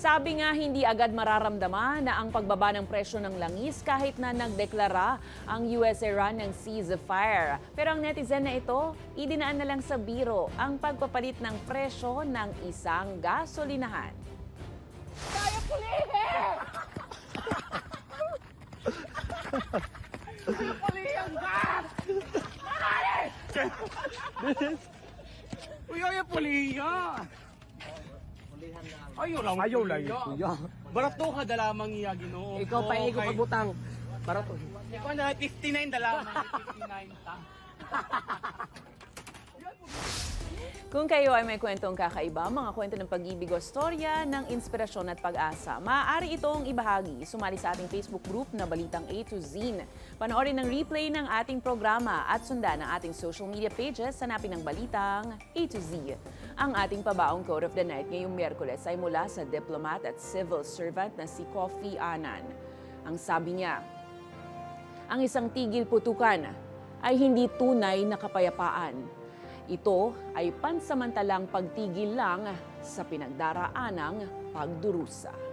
Sabi nga hindi agad mararamdaman na ang pagbaba ng presyo ng langis kahit na nagdeklara ang US-Iran ng ceasefire. Pero ang netizen na ito, idinaan na lang sa biro ang pagpapalit ng presyo ng isang gasolinahan. Kaya pulihin! Kaya pulihin gas! Uy, ayaw pulihin! Ayaw lang kuya. Barato ka dalamang iya Ginoo. Ikaw pa ikaw pagbutang. Para to. Ikaw na 59 dalamang 59 ta. Kung kayo ay may kwentong kakaiba, mga kwento ng pag-ibig o storya ng inspirasyon at pag-asa, maaari itong ibahagi. Sumali sa ating Facebook group na Balitang A to Z. Panoorin ng replay ng ating programa at sundan ang ating social media pages hanapin ng Balitang A to Z. Ang ating pabaong quote of the night ngayong Miyerkules ay mula sa diplomat at civil servant na si Kofi Annan. Ang sabi niya, ang isang tigil putukan ay hindi tunay na kapayapaan. Ito ay pansamantalang pagtigil lang sa pinagdaraanang pagdurusa.